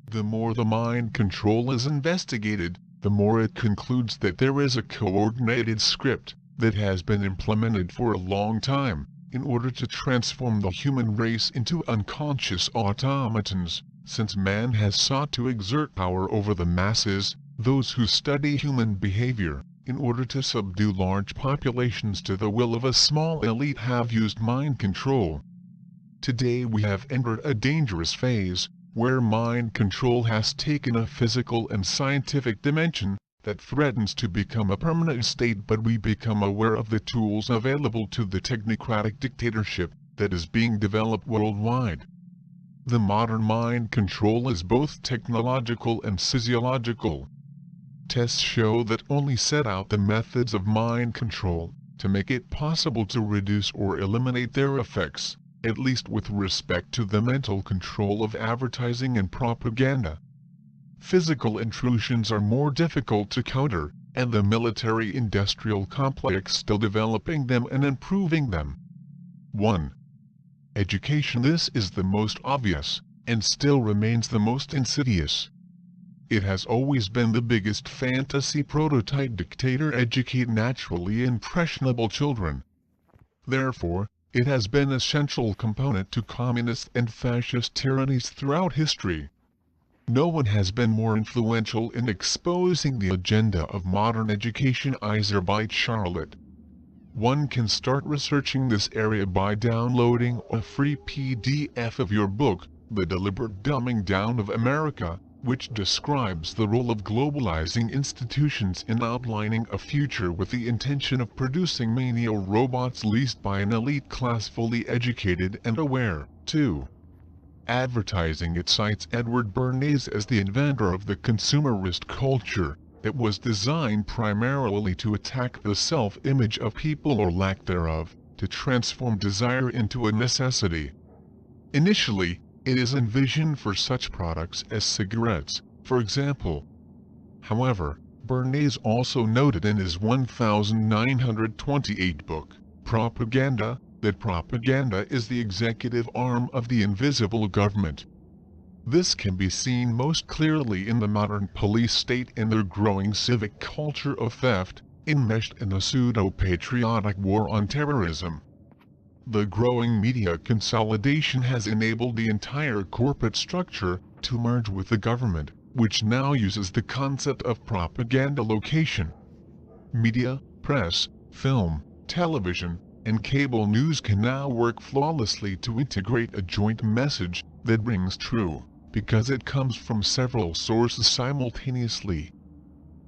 The more the mind control is investigated, the more it concludes that there is a coordinated script that has been implemented for a long time in order to transform the human race into unconscious automatons, since man has sought to exert power over the masses, those who study human behavior, in order to subdue large populations to the will of a small elite have used mind control. Today we have entered a dangerous phase, where mind control has taken a physical and scientific dimension that threatens to become a permanent state, but we become aware of the tools available to the technocratic dictatorship that is being developed worldwide. The modern mind control is both technological and physiological. Tests show that only set out the methods of mind control to make it possible to reduce or eliminate their effects, at least with respect to the mental control of advertising and propaganda. Physical intrusions are more difficult to counter, and the military-industrial complex still developing them and improving them. 1. Education. This is the most obvious, and still remains the most insidious. It has always been the biggest fantasy prototype dictator: educate naturally impressionable children. Therefore, it has been an essential component to communist and fascist tyrannies throughout history. No one has been more influential in exposing the agenda of modern education either by Charlotte. One can start researching this area by downloading a free PDF of your book, The Deliberate Dumbing Down of America, which describes the role of globalizing institutions in outlining a future with the intention of producing menial robots leased by an elite class fully educated and aware. 2. Advertising. It cites Edward Bernays as the inventor of the consumerist culture that was designed primarily to attack the self-image of people or lack thereof, to transform desire into a necessity. Initially, it is envisioned for such products as cigarettes, for example. However, Bernays also noted in his 1928 book, Propaganda, that propaganda is the executive arm of the invisible government. This can be seen most clearly in the modern police state and their growing civic culture of theft, enmeshed in a pseudo-patriotic war on terrorism. The growing media consolidation has enabled the entire corporate structure to merge with the government, which now uses the concept of propaganda location. Media, press, film, television, and cable news can now work flawlessly to integrate a joint message that rings true, because it comes from several sources simultaneously.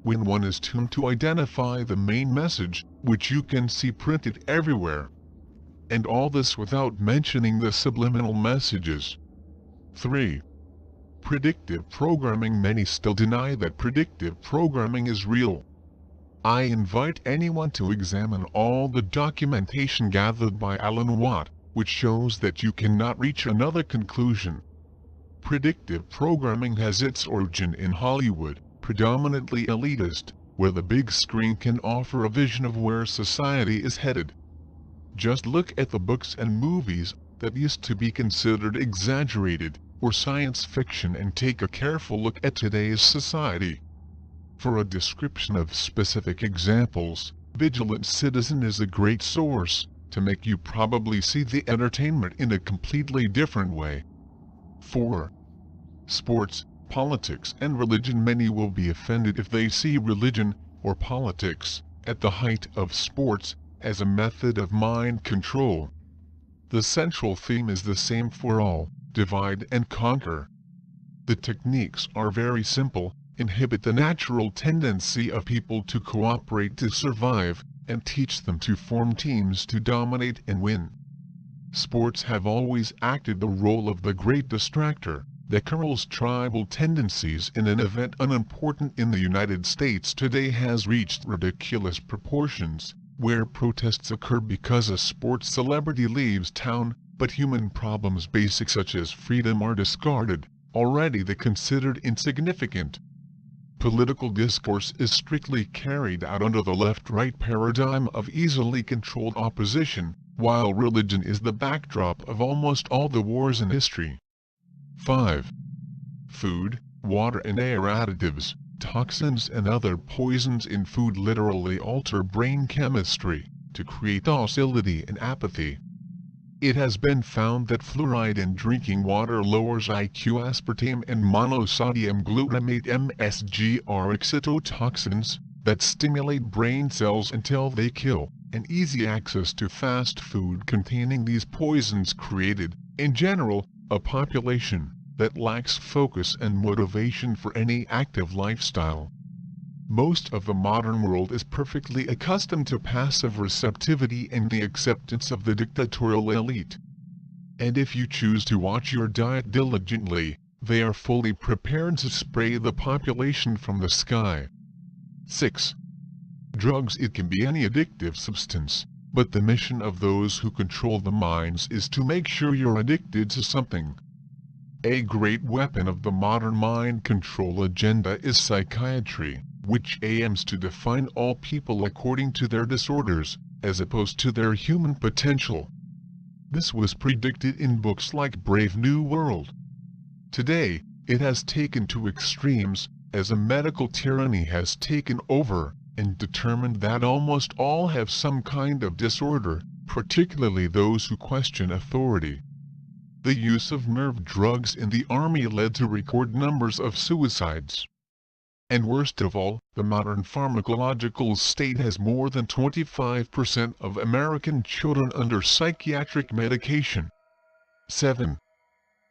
When one is tuned to identify the main message, which you can see printed everywhere. And all this without mentioning the subliminal messages. 3. Predictive programming. Many still deny that predictive programming is real. I invite anyone to examine all the documentation gathered by Alan Watt, which shows that you cannot reach another conclusion. Predictive programming has its origin in Hollywood, predominantly elitist, where the big screen can offer a vision of where society is headed. Just look at the books and movies that used to be considered exaggerated or science fiction and take a careful look at today's society. For a description of specific examples, Vigilant Citizen is a great source to make you probably see the entertainment in a completely different way. 4. Sports, politics and religion. Many will be offended if they see religion, or politics, at the height of sports, as a method of mind control. The central theme is the same for all: divide and conquer. The techniques are very simple: inhibit the natural tendency of people to cooperate to survive, and teach them to form teams to dominate and win. Sports have always acted the role of the great distractor that curls tribal tendencies in an event unimportant in the United States today has reached ridiculous proportions, where protests occur because a sports celebrity leaves town, but human problems basic such as freedom are discarded, already considered insignificant. Political discourse is strictly carried out under the left-right paradigm of easily controlled opposition, while religion is the backdrop of almost all the wars in history. 5. Food, water and air additives, toxins and other poisons in food literally alter brain chemistry to create docility and apathy. It has been found that fluoride in drinking water lowers IQ. Aspartame and monosodium glutamate (MSG) are excitotoxins that stimulate brain cells until they kill, and easy access to fast food containing these poisons created, in general, a population that lacks focus and motivation for any active lifestyle. Most of the modern world is perfectly accustomed to passive receptivity and the acceptance of the dictatorial elite. And if you choose to watch your diet diligently, they are fully prepared to spray the population from the sky. 6. Drugs. It can be any addictive substance, but the mission of those who control the minds is to make sure you're addicted to something. A great weapon of the modern mind control agenda is psychiatry, which aims to define all people according to their disorders, as opposed to their human potential. This was predicted in books like Brave New World. Today, it has taken to extremes, as a medical tyranny has taken over, and determined that almost all have some kind of disorder, particularly those who question authority. The use of nerve drugs in the army led to record numbers of suicides. And worst of all, the modern pharmacological state has more than 25% of American children under psychiatric medication. 7.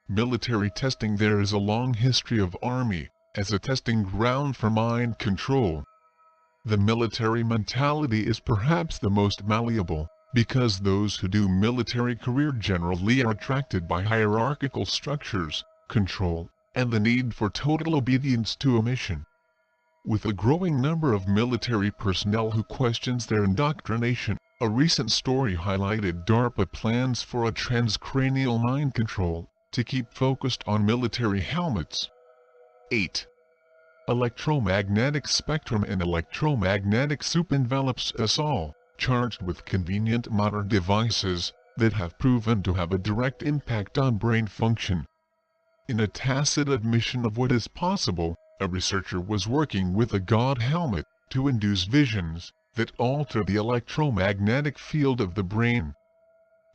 Military testing. There is a long history of Army as a testing ground for mind control. The military mentality is perhaps the most malleable, because those who do military career generally are attracted by hierarchical structures, control, and the need for total obedience to a mission. With a growing number of military personnel who questions their indoctrination, a recent story highlighted DARPA plans for a transcranial mind control to keep focused on military helmets. 8. Electromagnetic spectrum. An electromagnetic soup envelops us all, charged with convenient modern devices that have proven to have a direct impact on brain function. In a tacit admission of what is possible, a researcher was working with a God helmet to induce visions that alter the electromagnetic field of the brain.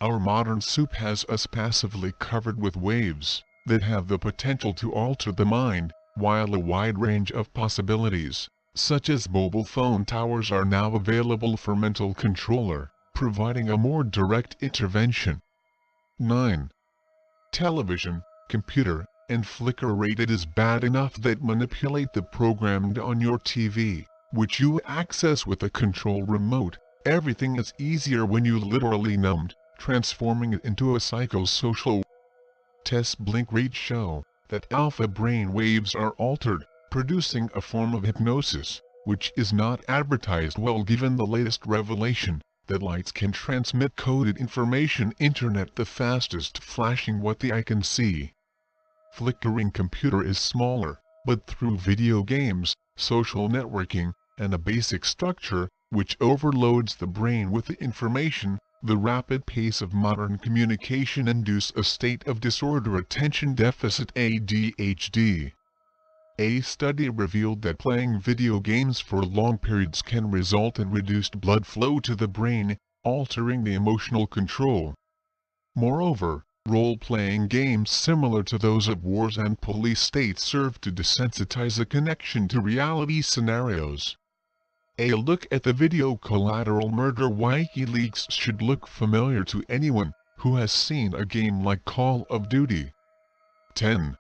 Our modern soup has us passively covered with waves that have the potential to alter the mind, while a wide range of possibilities, such as mobile phone towers, are now available for mental controller, providing a more direct intervention. 9. Television, computer, and Flickr rate. It is bad enough that manipulate the programmed on your TV, which you access with a control remote. Everything is easier when you literally numbed, transforming it into a psychosocial. Tests blink rate show that alpha brain waves are altered, producing a form of hypnosis, which is not advertised well given the latest revelation that lights can transmit coded information. Internet the fastest flashing what the eye can see. Flickering computer is smaller, but through video games, social networking, and a basic structure, which overloads the brain with the information, the rapid pace of modern communication induce a state of disorder attention deficit ADHD. A study revealed that playing video games for long periods can result in reduced blood flow to the brain, altering the emotional control. Moreover, role-playing games similar to those of wars and police states serve to desensitize a connection to reality scenarios. A look at the video Collateral Murder. WikiLeaks should look familiar to anyone who has seen a game like Call of Duty. 10.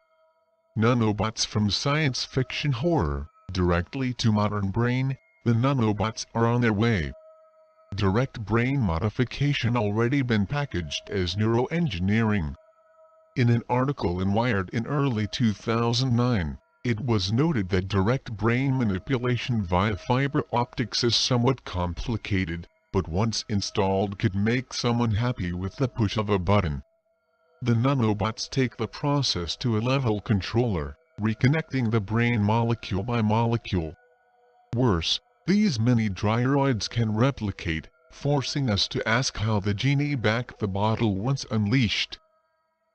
Nanobots. From science fiction horror directly to modern brain, the nanobots are on their way. Direct brain modification already been packaged as neuroengineering. In an article in Wired in early 2009, it was noted that direct brain manipulation via fiber optics is somewhat complicated, but once installed could make someone happy with the push of a button. The nanobots take the process to a level controller, reconnecting the brain molecule by molecule. Worse, these mini dryroids can replicate, forcing us to ask how the genie back the bottle once unleashed.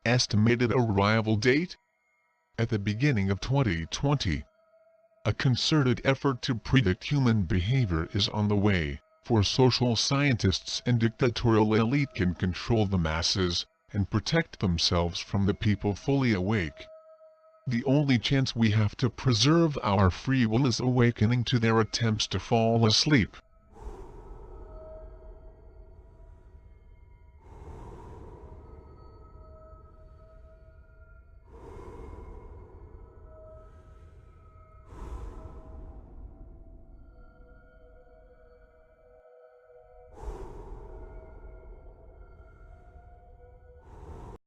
Estimated arrival date? At the beginning of 2020. A concerted effort to predict human behavior is on the way, for social scientists and dictatorial elite can control the masses, and protect themselves from the people fully awake. The only chance we have to preserve our free will is awakening to their attempts to fall asleep.